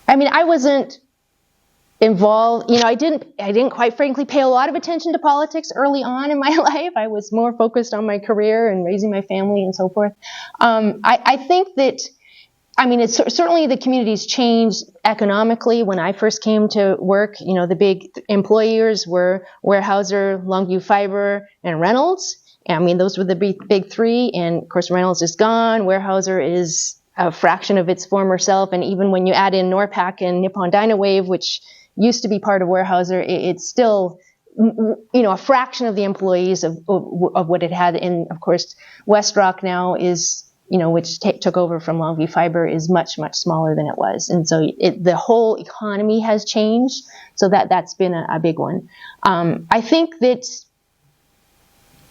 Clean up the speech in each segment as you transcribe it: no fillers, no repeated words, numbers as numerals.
I mean, I wasn't involved, I didn't quite frankly pay a lot of attention to politics early on in my life. I was more focused on my career and raising my family and so forth. I think that, it's certainly the community's changed economically. When I first came to work, the big employers were Weyerhaeuser, Longview Fiber, and Reynolds. Those were the big three. And of course, Reynolds is gone. Weyerhaeuser is a fraction of its former self. And even when you add in Norpac and Nippon Dynawave, which used to be part of Weyerhaeuser, it's still, a fraction of the employees of what it had. And of course, WestRock now is, which took over from Longview Fiber, is much, much smaller than it was. And so the whole economy has changed. So that's been a big one. I think that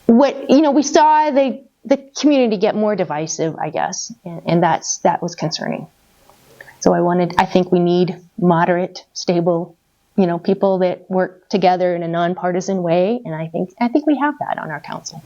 we saw the community get more divisive, I guess, and that was concerning. So I think we need moderate, stable, people that work together in a nonpartisan way, and I think we have that on our council.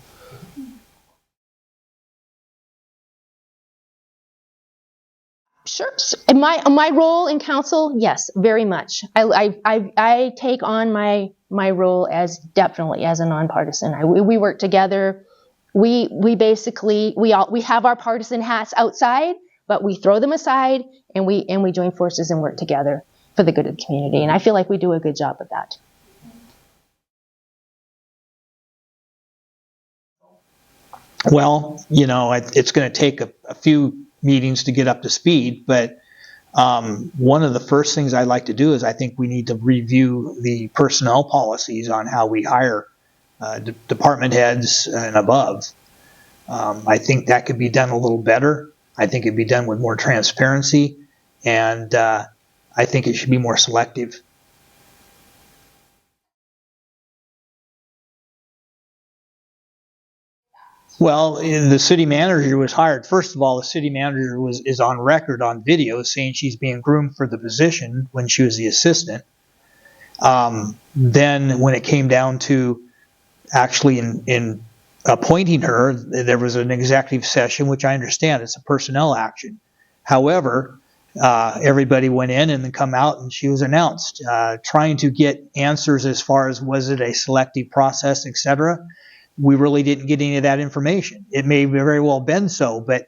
Sure. My role in council, yes, very much. I take on my role as definitely as a nonpartisan. We work together. We basically we have our partisan hats outside, but we throw them aside and we join forces and work together for the good of the community. And I feel like we do a good job of that. Well, it's going to take a few meetings to get up to speed, but one of the first things I'd like to do is I think we need to review the personnel policies on how we hire department heads and above. I think that could be done a little better. I think it'd be done with more transparency, and I think it should be more selective. Well, the city manager was hired. First of all, the city manager is on record on video saying she's being groomed for the position when she was the assistant. Then when it came down to actually in appointing her, there was an executive session, which I understand it's a personnel action. However, everybody went in and then come out and she was announced, trying to get answers as far as was it a selective process, etc. We really didn't get any of that information. It may very well have been so, but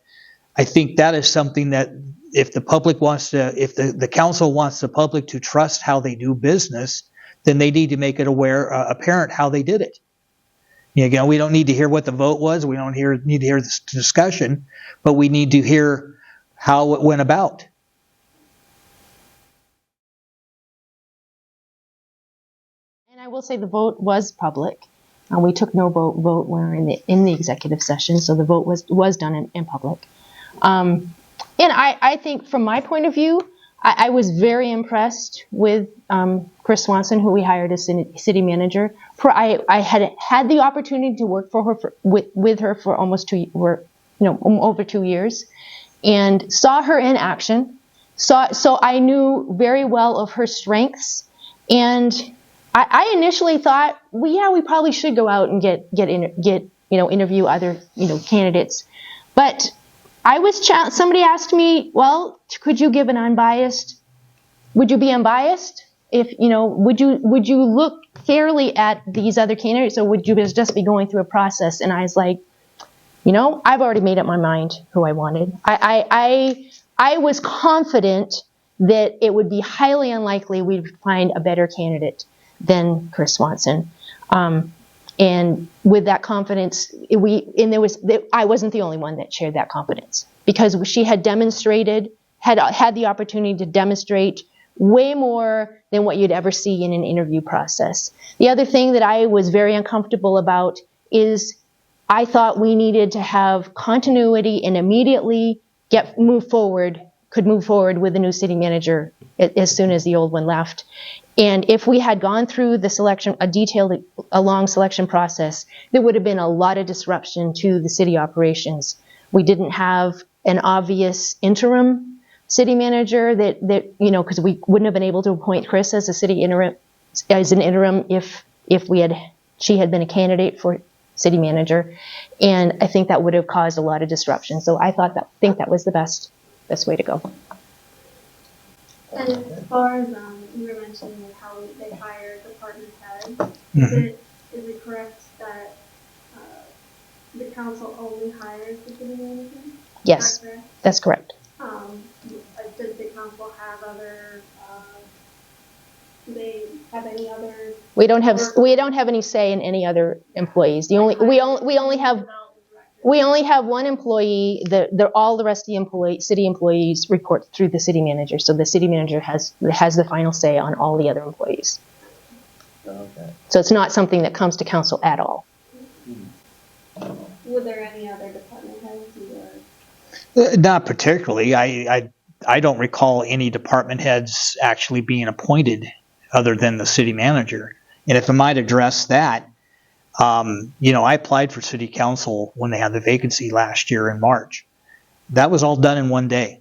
I think that is something that if the public wants to, if the council wants the public to trust how they do business, then they need to make it apparent how they did it. We don't need to hear what the vote was. We don't need to hear this discussion, but we need to hear how it went about. And I will say the vote was public. We took no vote when we were in the executive session, so the vote was done in public. And I think from my point of view, I was very impressed with Chris Swanson, who we hired as city manager. I had the opportunity to work for her with her for almost over 2 years, and saw her in action. So I knew very well of her strengths, and I initially thought, we probably should go out and get interview other candidates, but somebody asked me, well, could you give an unbiased? Would you be unbiased? If would you look fairly at these other candidates, or would you just be going through a process? And I was like, I've already made up my mind who I wanted. I was confident that it would be highly unlikely we'd find a better candidate than Chris Swanson. And with that confidence, I wasn't the only one that shared that confidence, because she had demonstrated, had the opportunity to demonstrate way more than what you'd ever see in an interview process. The other thing that I was very uncomfortable about is I thought we needed to have continuity and immediately could move forward with the new city manager as soon as the old one left. And if we had gone through a long selection process, there would have been a lot of disruption to the city operations. We didn't have an obvious interim city manager because we wouldn't have been able to appoint Chris as an interim if she had been a candidate for city manager. And I think that would have caused a lot of disruption. So I think that was the best way to go. And as far as you were mentioning how they hire department heads, Mhm. is it correct that the council only hires the city manager? Yes, that's correct. Does the council have other? Do they have any other? We don't have any say in any other employees. We only have one employee. All the rest of the city employees report through the city manager. So the city manager has the final say on all the other employees. Okay. So it's not something that comes to council at all. Were there any other department heads? Not particularly. I don't recall any department heads actually being appointed other than the city manager. And if I might address that, I applied for city council when they had the vacancy last year in March. That was all done in one day.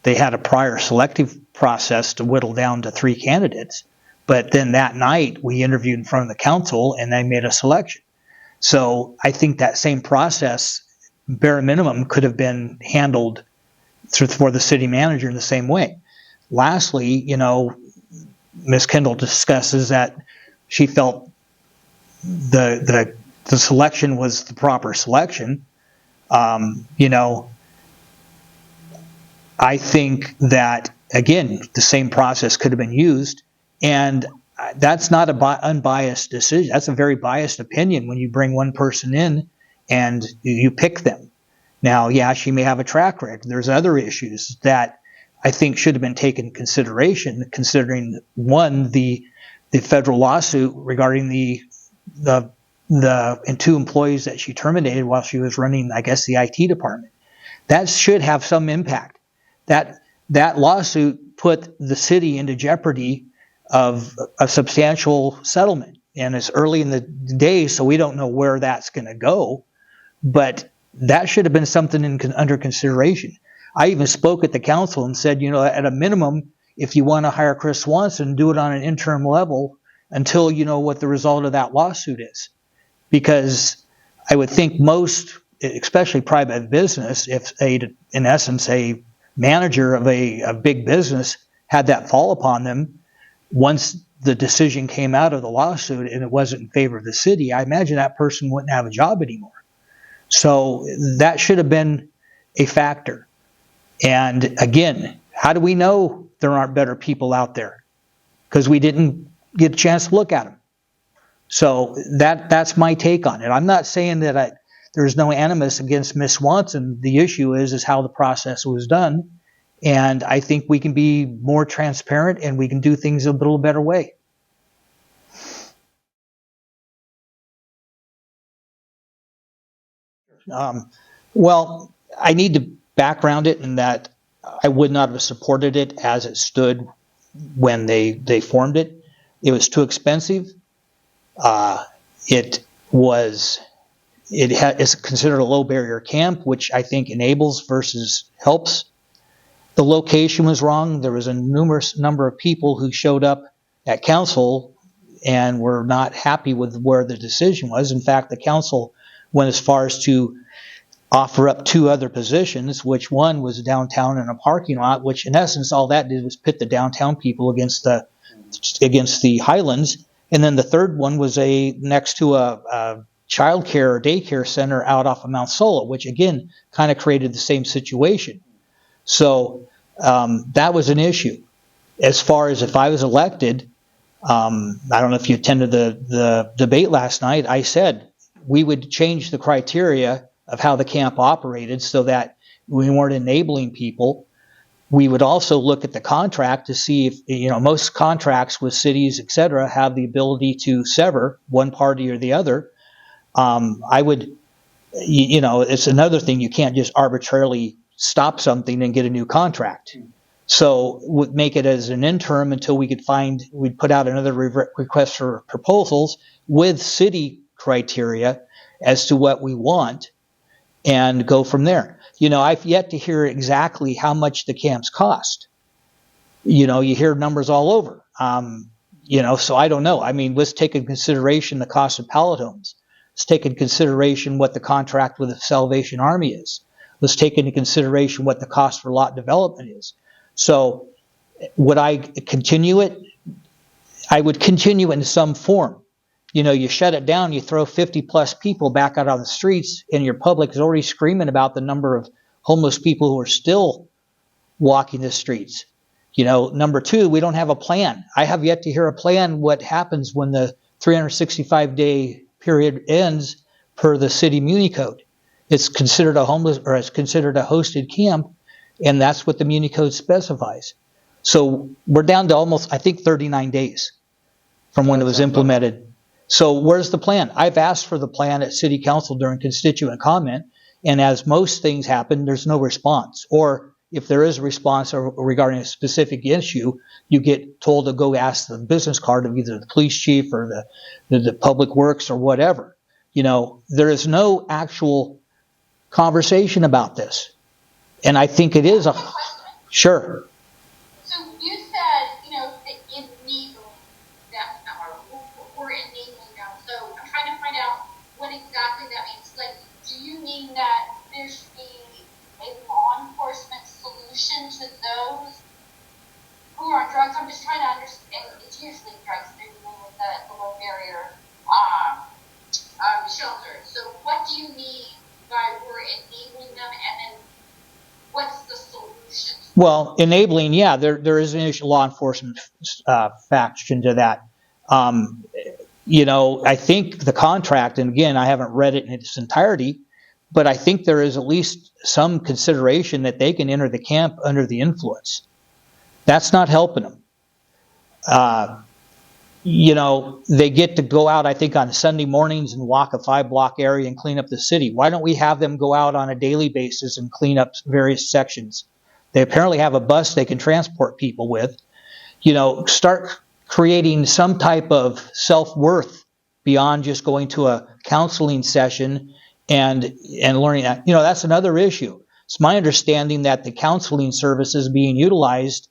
They had a prior selective process to whittle down to 3 candidates. But then that night we interviewed in front of the council and they made a selection. So I think that same process, bare minimum, could have been handled for the city manager in the same way. Lastly, Ms. Kendall discusses that she felt the selection was the proper selection. I think that, again, the same process could have been used, and that's not an unbiased decision. That's a very biased opinion when you bring one person in and you pick them. Now, yeah, she may have a track record. There's other issues that I think should have been taken into consideration, considering, one, the federal lawsuit regarding the 2 employees that she terminated while she was running, I guess, the IT department. That should have some impact. That lawsuit put the city into jeopardy of a substantial settlement, and it's early in the day, so we don't know where that's going to go. But that should have been something under consideration. I even spoke at the council and said, at a minimum, if you want to hire Chris Swanson, do it on an interim level until you know what the result of that lawsuit is. Because I would think most, especially private business, if in essence a manager of a big business had that fall upon them, once the decision came out of the lawsuit and it wasn't in favor of the city, I imagine that person wouldn't have a job anymore. So that should have been a factor. And again, how do we know there aren't better people out there? Because we didn't get a chance to look at them. So that's my take on it. I'm not saying that there's no animus against Miss Swanson. The issue is how the process was done. And I think we can be more transparent and we can do things a little better way. Well, I need to background it in that I would not have supported it as it stood when they formed it. It was too expensive. It's considered a low barrier camp, which I think enables versus helps. The location was wrong. There was a numerous number of people who showed up at council and were not happy with where the decision was. In fact, the council went as far as to offer up 2 other positions, which one was downtown in a parking lot, which in essence all that did was pit the downtown people against the Highlands. And then the third one was next to a child care or daycare center out off of Mount Solo, which again kind of created the same situation. So that was an issue. As far as if I was elected, I don't know if you attended the debate last night, I said we would change the criteria of how the camp operated so that we weren't enabling people. We would also look at the contract to see if, most contracts with cities, et cetera, have the ability to sever one party or the other. I would, it's another thing. You can't just arbitrarily stop something and get a new contract. So we'd make it as an interim until we'd put out another request for proposals with city criteria as to what we want and go from there. I've yet to hear exactly how much the camps cost. You hear numbers all over. So I don't know. I mean, let's take into consideration the cost of pallet homes. Let's take into consideration what the contract with the Salvation Army is. Let's take into consideration what the cost for lot development is. So Would I continue it? I would continue in some form. You know, you shut it down, you throw 50 plus people back out on the streets, and your public is already screaming about the number of homeless people who are still walking the streets. You know, number two, we don't have a plan. I have yet to hear a plan what happens when the 365-day period ends per the city Muni Code. It's considered a homeless, or it's considered a hosted camp, and that's what the Muni Code specifies. So we're down to almost, I think, 39 days from when it was implemented. So where's the plan? I've asked for the plan at City Council during constituent comment, and as most things happen, there's no response. Or if there is a response regarding a specific issue, you get told to go ask the business card of either the police chief or the public works or whatever. You know, there is no actual conversation about this. And I think it is a... Sure. So you said, you know, the enabling, that's not our, we're enabling now. So I'm trying to find out what exactly that means. Like, do you mean that there should be a law enforcement solution to those who are on drugs? I'm just trying to understand. It's usually drugs they're dealing with the low barrier shelter. So what do you mean by we're enabling them, and then what's the solution? Well, enabling, yeah, there is an law enforcement faction to that. You know, I think the contract, and again, I haven't read it in its entirety, but I think there is at least some consideration that they can enter the camp under the influence. That's not helping them. You know, they get to go out, I think, on Sunday mornings and walk a 5-block area and clean up the city. Why don't we have them go out on a daily basis and clean up various sections? They apparently have a bus they can transport people with. You know, start creating some type of self-worth beyond just going to a counseling session and learning that. You know, that's another issue. It's my understanding that the counseling services being utilized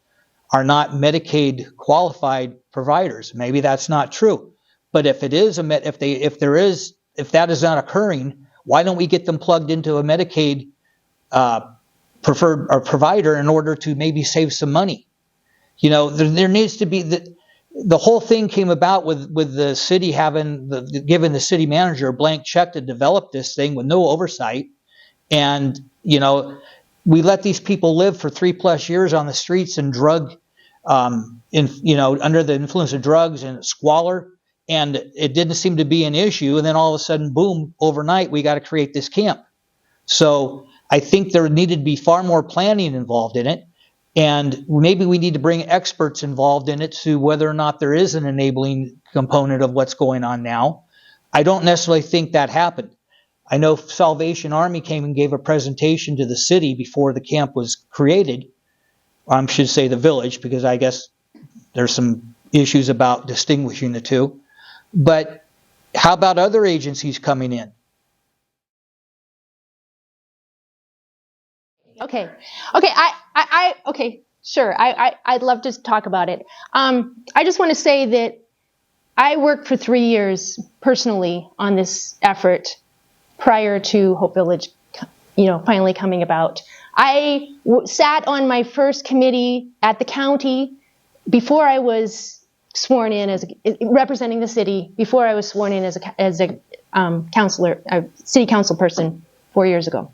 are not Medicaid qualified providers. Maybe that's not true. But if it is if that is not occurring, why don't we get them plugged into a Medicaid preferred or provider in order to maybe save some money? You know, there needs to be the whole thing came about with the city giving the city manager a blank check to develop this thing with no oversight. And, you know, we let these people live for 3+ years on the streets and under the influence of drugs and squalor, and it didn't seem to be an issue. And then all of a sudden, boom, overnight, we got to create this camp. So I think there needed to be far more planning involved in it. And maybe we need to bring experts involved in it to whether or not there is an enabling component of what's going on now. I don't necessarily think that happened. I know Salvation Army came and gave a presentation to the city before the camp was created. I should say the village, because I guess there's some issues about distinguishing the two. But how about other agencies coming in? Okay. Okay, sure. I'd love to talk about it. I just want to say that I worked for 3 years personally on this effort prior to Hope Village, finally coming about. I sat on my first committee at the county before I was sworn in as representing the city, before I was sworn in as a councilor, a city council person 4 years ago.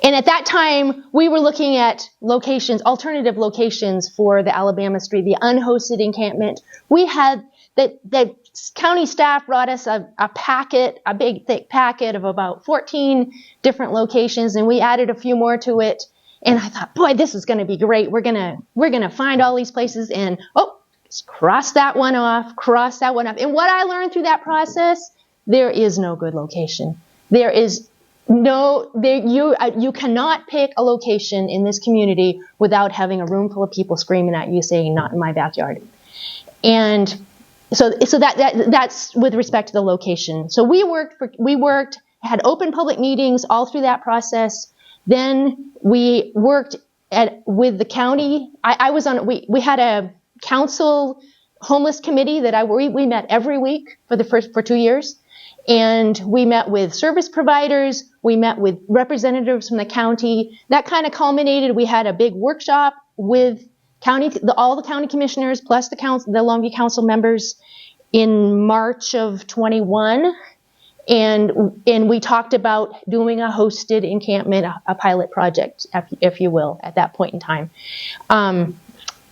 And at that time, we were looking at locations, alternative locations for the Alabama Street, the unhosted encampment. We had the county staff brought us a packet, a big thick packet of about 14 different locations, and we added a few more to it. And I thought, boy, this is going to be great. We're gonna find all these places, and just cross that one off. And what I learned through that process, there is no good location. There is you cannot pick a location in this community without having a room full of people screaming at you saying, "Not in my backyard." And so that's with respect to the location. So we worked, had open public meetings all through that process. Then we worked with the county. We had a council homeless committee that we met every week for 2 years. And we met with service providers. We met with representatives from the county. That kind of culminated. We had a big workshop with all the county commissioners plus the Longview council members in March of 21. And we talked about doing a hosted encampment, a pilot project, if you will, at that point in time.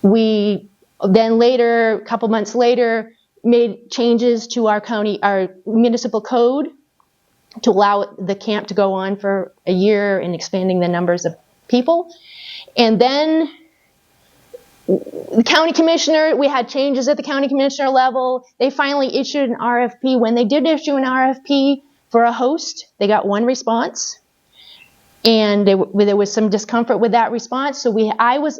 We then later, a couple months later, made changes to our municipal code to allow the camp to go on for a year and expanding the numbers of people. And then the county commissioner, we had changes at the county commissioner level. They finally issued an RFP. When they did issue an RFP for a host, they got one response. And there was some discomfort with that response. So I was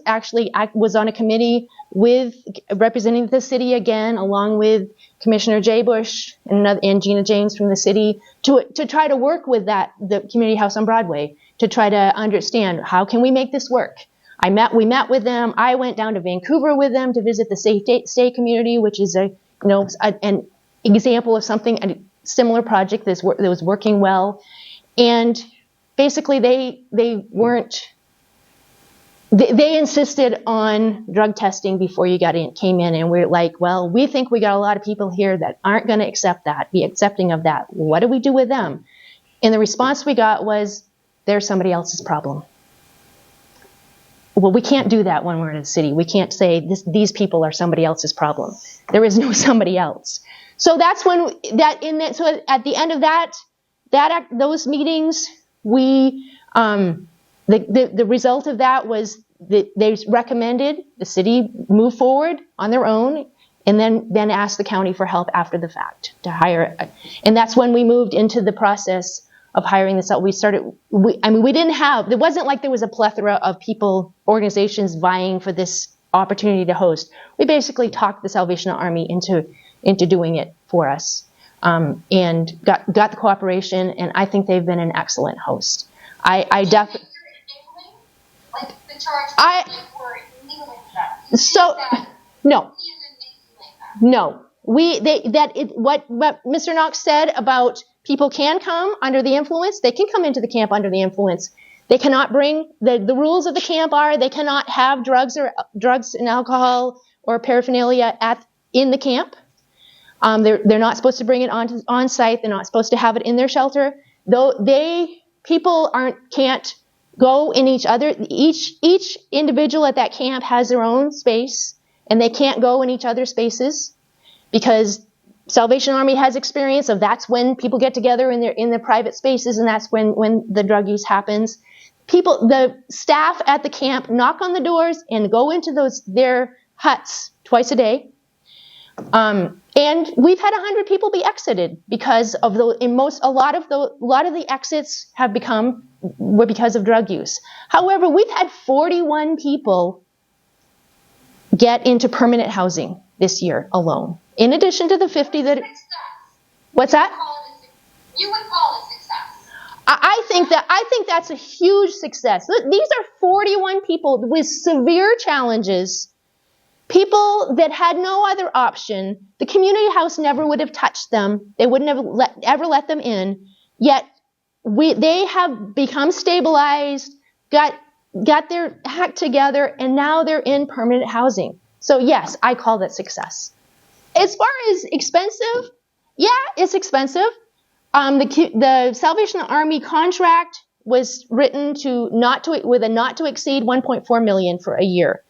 on a committee representing the city again, along with Commissioner Jay Bush and Gina James from the city, to try to work with the community house on Broadway, to try to understand how can we make this work. We met with them. I went down to Vancouver with them to visit the Safe Stay community, which is an example of a similar project that was working well. And basically, they insisted on drug testing before you came in, and we're like, well, we think we got a lot of people here that aren't going to be accepting of that. What do we do with them? And the response we got was, they're somebody else's problem. Well, we can't do that when we're in a city. We can't say these people are somebody else's problem. There is no somebody else. So that's so at the end of those meetings, we the result of that was that they recommended the city move forward on their own, and then ask the county for help after the fact to hire. And that's when we moved into the process of hiring this out. It wasn't like there was a plethora of organizations vying for this opportunity to host. We basically talked the Salvation Army into doing it for us, and got the cooperation, and I think they've been an excellent host. I definitely. Like the charge for enabling that. So no. What Mr. Knox said about people can come under the influence. They can come into the camp under the influence. They cannot bring the rules of the camp are they cannot have drugs and alcohol or paraphernalia in the camp. They're not supposed to bring it on site. They're not supposed to have it in their shelter. People can't go in each other. Each individual at that camp has their own space, and they can't go in each other's spaces, because Salvation Army has experience of that's when people get together in their private spaces, and that's when the drug use happens. The staff at the camp knock on the doors and go into their huts twice a day. And we've had 100 people be exited because of a lot of the exits were because of drug use. However, we've had 41 people get into permanent housing this year alone, in addition to the 50 that. What's that? You would call it success. I think that's a huge success. These are 41 people with severe challenges. People that had no other option. The community house never would have touched them. They wouldn't have ever let them in. Yet they have become stabilized, got their act together, and now they're in permanent housing. So yes, I call that success. As far as expensive, yeah, it's expensive. The Salvation Army contract was written with a not to exceed $1.4 million for a year.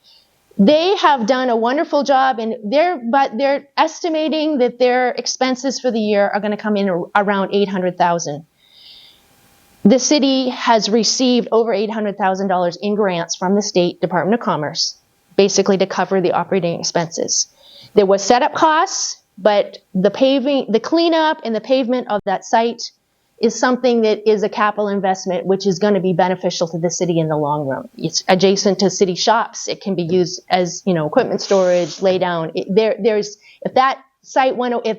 They have done a wonderful job, and they're estimating that their expenses for the year are going to come in around $800,000. The city has received over $800,000 in grants from the State Department of Commerce, basically to cover the operating expenses. There was setup costs, but the cleanup and the pavement of that site is something that is a capital investment, which is going to be beneficial to the city in the long run. It's adjacent to city shops. It can be used as, equipment storage, lay down. If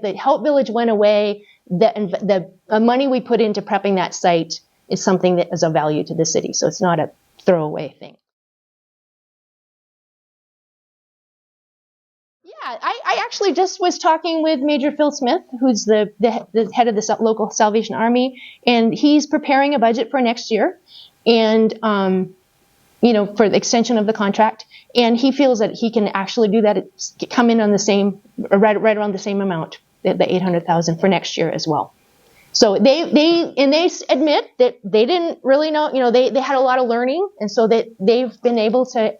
the Help Village went away, the money we put into prepping that site is something that is of value to the city. So it's not a throwaway thing. Yeah, I actually just was talking with Major Phil Smith, who's the head of the local Salvation Army, and he's preparing a budget for next year. And, for the extension of the contract, and he feels that he can actually do that, come in on the same, right around the same amount, the 800,000 for next year as well. So they admit that they didn't really know, they had a lot of learning, and so that they've been able to,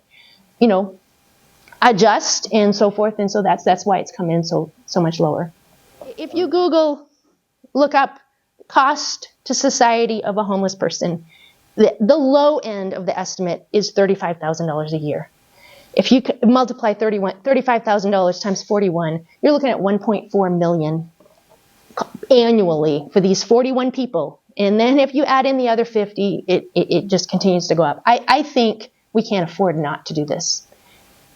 adjust and so forth, and so that's why it's come in so much lower. If you look up cost to society of a homeless person, the low end of the estimate is $35,000 a year. If you multiply $35,000 times 41, you're looking at $1.4 million annually for these 41 people. And then if you add in the other 50, it just continues to go up. I think we can't afford not to do this.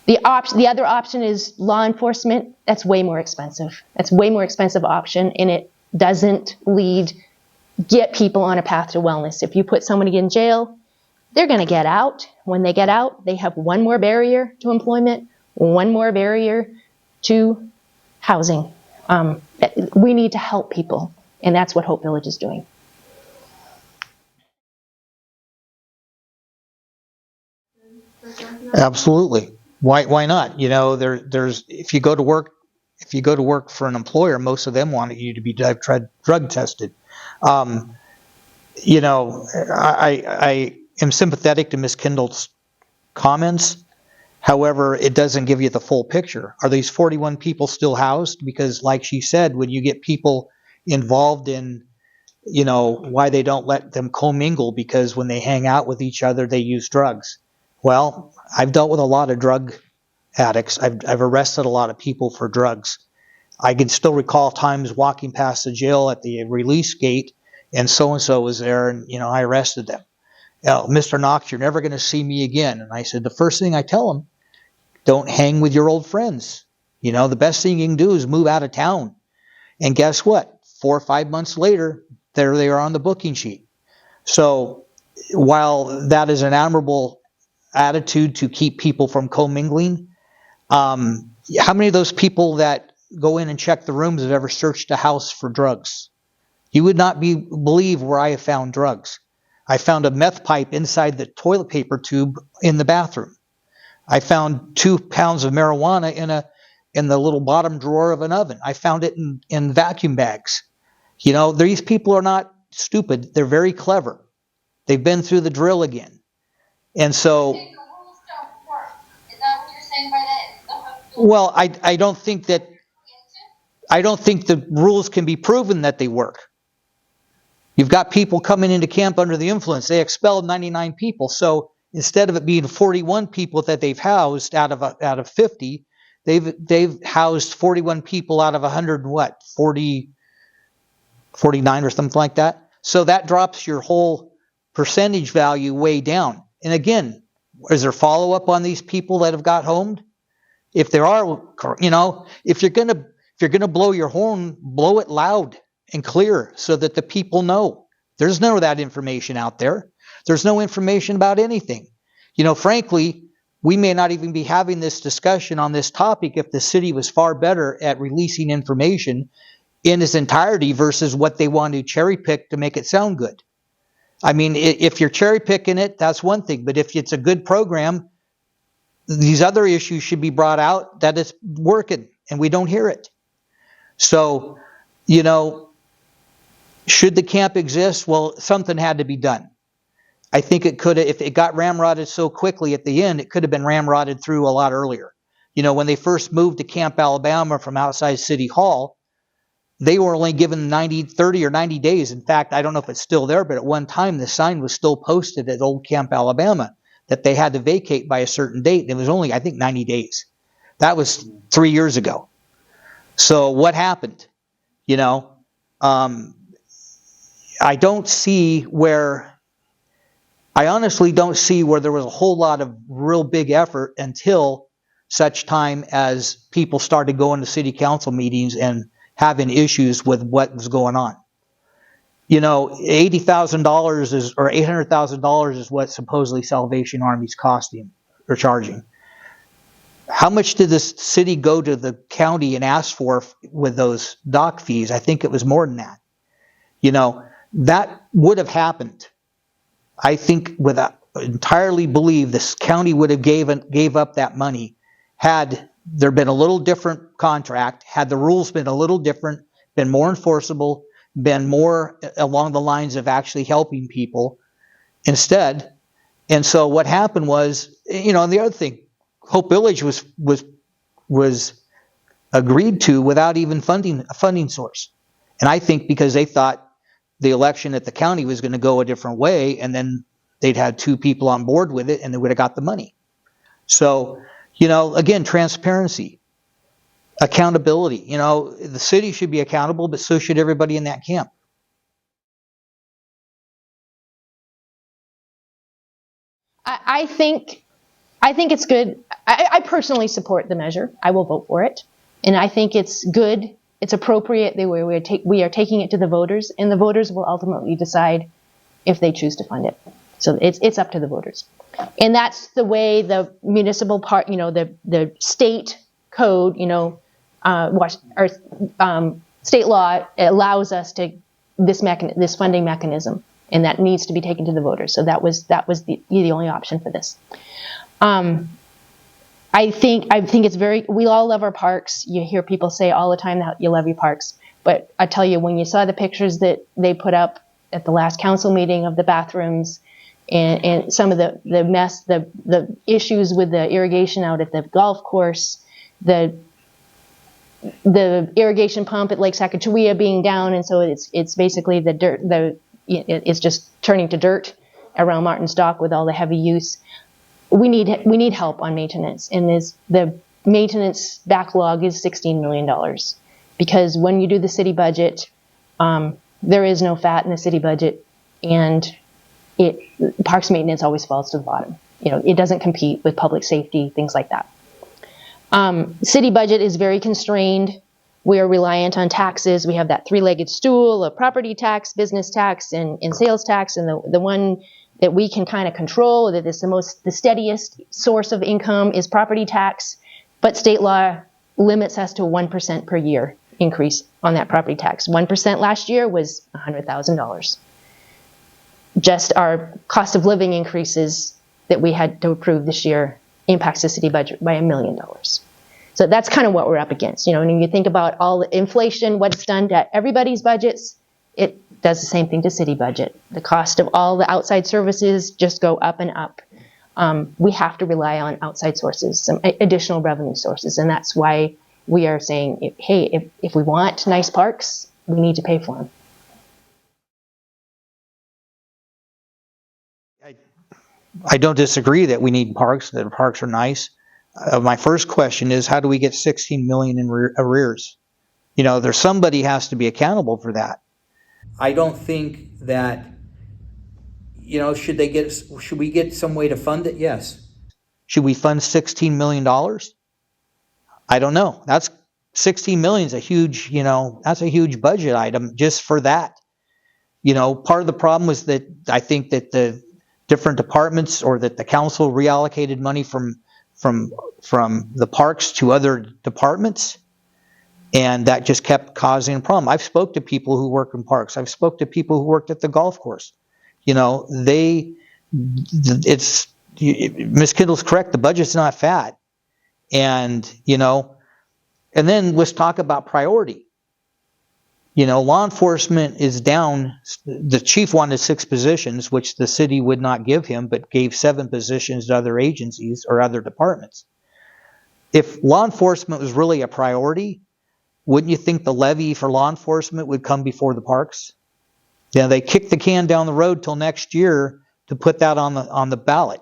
The other option is law enforcement. That's way more expensive. That's way more expensive option, and it doesn't get people on a path to wellness. If you put somebody in jail, they're going to get out. When they get out, they have one more barrier to employment, one more barrier to housing. We need to help people, and that's what Hope Village is doing. Absolutely. Why not? There's if you go to work for an employer, most of them want you to be drug tested. I am sympathetic to Ms. Kendall's comments. However, it doesn't give you the full picture. Are these 41 people still housed? Because like she said, when you get people involved in, why they don't let them commingle, because when they hang out with each other, they use drugs. Well, I've dealt with a lot of drug addicts. I've arrested a lot of people for drugs. I can still recall times walking past the jail at the release gate, and so-and-so was there, and, I arrested them. Mr. Knox, you're never going to see me again. And I said, the first thing I tell them, don't hang with your old friends. The best thing you can do is move out of town. And guess what? 4 or 5 months later, there they are on the booking sheet. So while that is an admirable attitude to keep people from commingling, how many of those people that go in and check the rooms have ever searched a house for drugs? You would not believe where I have found drugs. I found a meth pipe inside the toilet paper tube in the bathroom. I found 2 pounds of marijuana in the little bottom drawer of an oven. I found it in vacuum bags. These people are not stupid. They're very clever. They've been through the drill again. And so, The rules don't work. Is that what you're saying by that? well, I don't think the rules can be proven that they work. You've got people coming into camp under the influence. They expelled 99 people. So instead of it being 41 people that they've housed out of 50, they've housed 41 people out of 49 or something like that. So that drops your whole percentage value way down. And again, is there follow-up on these people that have got homed? If there are, if you're gonna blow your horn, blow it loud and clear so that the people know. There's none of that information out there. There's no information about anything. Frankly, we may not even be having this discussion on this topic if the city was far better at releasing information in its entirety versus what they want to cherry pick to make it sound good. I mean, if you're cherry picking it, that's one thing. But if it's a good program, these other issues should be brought out that it's working, and we don't hear it. So, should the camp exist? Well, something had to be done. I think it could have, if it got ramrodded so quickly at the end, it could have been ramrodded through a lot earlier. When they first moved to Camp Alabama from outside City Hall, they were only given 30 or 90 days. In fact, I don't know if it's still there, but at one time the sign was still posted at Old Camp Alabama that they had to vacate by a certain date. It was only, I think, 90 days. That was 3 years ago. So what happened? I honestly don't see where there was a whole lot of real big effort until such time as people started going to city council meetings and having issues with what was going on. $80,000 or $800,000 is what supposedly Salvation Army's costing or charging. How much did the city go to the county and ask for with those dock fees? I think it was more than that. That would have happened, I think, entirely believe this county would have gave up that money had there been a little different contract, had the rules been a little different, been more enforceable, been more along the lines of actually helping people instead. And so what happened was, and the other thing, Hope Village was agreed to without even a funding source. And I think because they thought the election at the county was going to go a different way, and then they'd had two people on board with it and they would have got the money. So, again, transparency, accountability. The city should be accountable, but so should everybody in that camp. I think it's good. I personally support the measure. I will vote for it. And I think it's good. It's appropriate that we are taking it to the voters, and the voters will ultimately decide if they choose to fund it. So it's up to the voters. And that's the way the municipal part, the state code, state law allows us to this funding mechanism, and that needs to be taken to the voters. So that was the only option for this. I think it's we all love our parks. You hear people say all the time that you love your parks. But I tell you, when you saw the pictures that they put up at the last council meeting of the bathrooms and some of the mess, the issues with the irrigation out at the golf course, the irrigation pump at Lake Sacagawea being down, and so it's basically the dirt, it's just turning to dirt around Martin's Dock with all the heavy use. We need help on maintenance, and the maintenance backlog is $16 million, because when you do the city budget, there is no fat in the city budget, and parks maintenance always falls to the bottom. It doesn't compete with public safety, things like that. City budget is very constrained. We are reliant on taxes. We have that three-legged stool of property tax, business tax, and sales tax, and the one that we can kind of control, that is the steadiest source of income, is property tax. But state law limits us to 1% per year increase on that property tax. 1% last year was $100,000. Just our cost of living increases that we had to approve this year impacts the city budget by $1 million. So that's kind of what we're up against. And you think about all the inflation, what it's done to everybody's budgets, it does the same thing to city budget. The cost of all the outside services just go up and up. We have to rely on outside sources, some additional revenue sources, and that's why we are saying, hey, if we want nice parks, we need to pay for them. I don't disagree that we need parks, that parks are nice. My first question is, how do we get $16 million in arrears? There's somebody has to be accountable for that. I don't think that, should we get some way to fund it? Yes. Should we fund $16 million? I don't know. That's $16 million is a huge, that's a huge budget item just for that. Part of the problem was that I think that the different departments, or that the council reallocated money from the parks to other departments, and that just kept causing a problem. I've spoke to people who work in parks. I've spoke to people who worked at the golf course. Miss Kendall's correct. The budget's not fat, and then let's talk about priority. Law enforcement is down. The chief wanted 6 positions, which the city would not give him, but gave 7 positions to other agencies or other departments. If law enforcement was really a priority, wouldn't you think the levy for law enforcement would come before the parks? They kicked the can down the road till next year to put that on the ballot.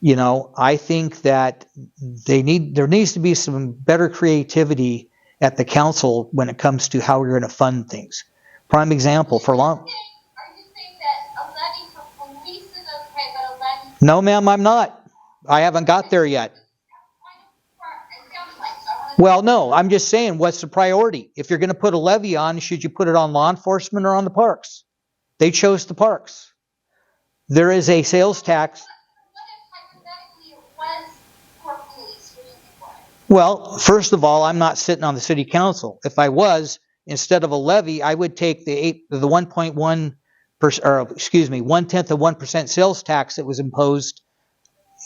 I think that there needs to be some better creativity at the council when it comes to how we're going to fund things. Prime example for law. Are you saying that a levy for police is okay, but a levy? No, ma'am, I'm not. I haven't got there yet. Well, no, I'm just saying, what's the priority? If you're going to put a levy on, should you put it on law enforcement or on the parks? They chose the parks. There is a sales tax. What if hypothetically it was for police? What do you think why? Well, first of all, I'm not sitting on the city council. If I was, instead of a levy, I would take the 1.1 1/10 of 1% sales tax that was imposed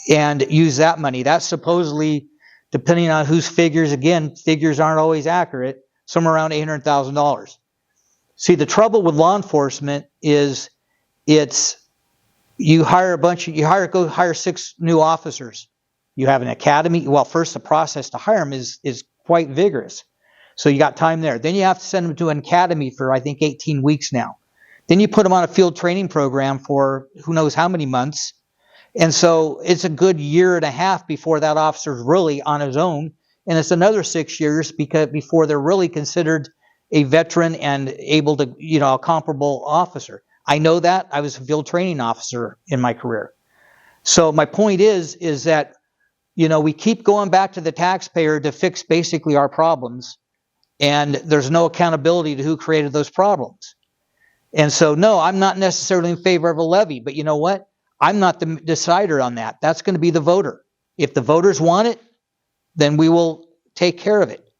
and use that money. That's supposedly, depending on whose figures, again, figures aren't always accurate, somewhere around $800,000. See, the trouble with law enforcement is you hire 6 new officers. You have an academy. Well, first, the process to hire them is quite vigorous. So you got time there. Then you have to send them to an academy for, I think, 18 weeks now. Then you put them on a field training program for who knows how many months. And so it's a good year and a half before that officer's really on his own. And it's another 6 years before they're really considered a veteran and able to, a comparable officer. I know that. I was a field training officer in my career. So my point is that, we keep going back to the taxpayer to fix basically our problems, and there's no accountability to who created those problems. And so, no, I'm not necessarily in favor of a levy, but you know what? I'm not the decider on that. That's going to be the voter. If the voters want it, then we will take care of it.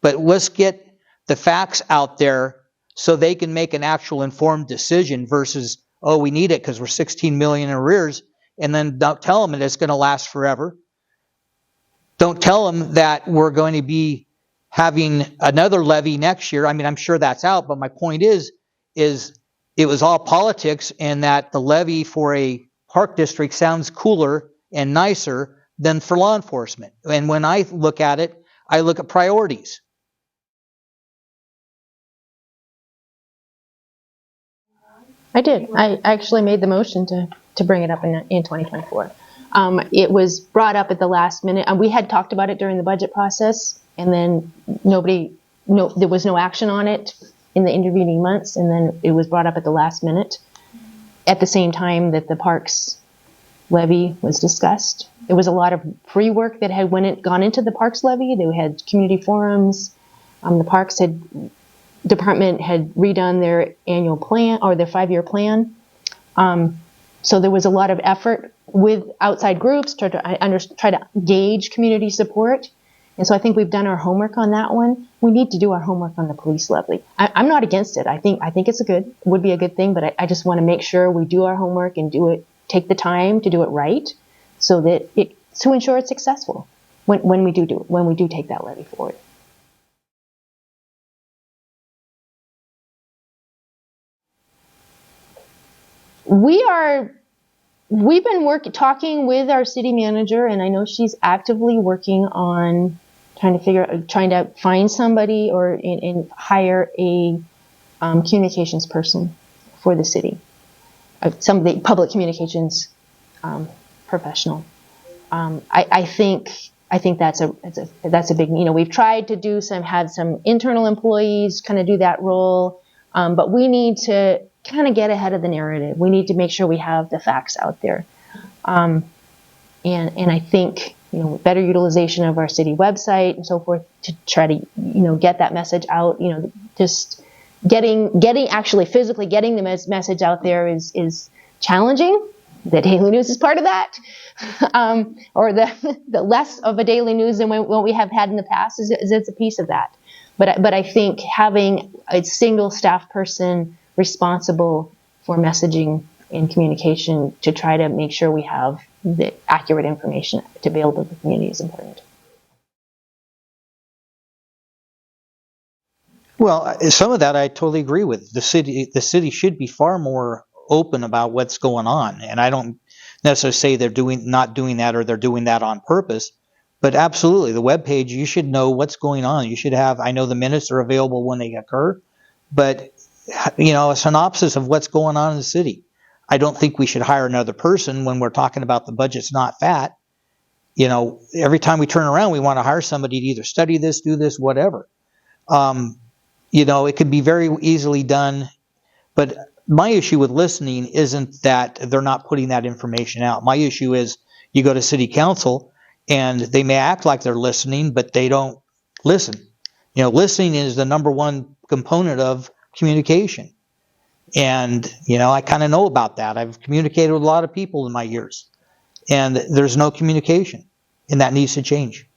But let's get the facts out there so they can make an actual informed decision versus, oh, we need it because we're 16 million in arrears, and then don't tell them that it's going to last forever. Don't tell them that we're going to be having another levy next year. I mean, I'm sure that's out, but my point is it was all politics, and that the levy for a park district sounds cooler and nicer than for law enforcement. And when I look at it, I look at priorities. I did. I actually made the motion to bring it up in 2024. It was brought up at the last minute. We had talked about it during the budget process, and then there was no action on it in the intervening months, and then it was brought up at the last minute at the same time that the parks levy was discussed. There was a lot of pre-work that had gone into the parks levy. They had community forums. The parks department had redone their annual plan or their 5-year plan. So there was a lot of effort with outside groups to try to gauge community support. And so I think we've done our homework on that one. We need to do our homework on the police levy. I'm not against it. I think it's would be a good thing, but I just want to make sure we do our homework and take the time to do it right, so that to ensure it's successful when we do take that levy forward. We've been talking with our city manager, and I know she's actively working on trying to find somebody and hire a communications person for the city, somebody public communications professional. I think that's a big. We've tried to have some internal employees kind of do that role, but we need to kind of get ahead of the narrative. We need to make sure we have the facts out there. And I think, better utilization of our city website and so forth to try to, get that message out, just actually physically getting the message out there is challenging. The Daily News is part of that. Or the less of a daily news than what we have had in the past is it's a piece of that. But I think having a single staff person responsible for messaging and communication to try to make sure we have the accurate information to be able to the community is important. Well, some of that I totally agree with. The city should be far more open about what's going on, and I don't necessarily say they're not doing that or they're doing that on purpose, but absolutely, the webpage, you should know what's going on. You should have, I know the minutes are available when they occur, but a synopsis of what's going on in the city. I don't think we should hire another person when we're talking about the budget's not fat. Every time we turn around, we want to hire somebody to either study this, do this, whatever. It could be very easily done, but my issue with listening isn't that they're not putting that information out. My issue is you go to city council and they may act like they're listening, but they don't listen. Listening is the number one component of communication. And, I kind of know about that. I've communicated with a lot of people in my years, and there's no communication, and that needs to change.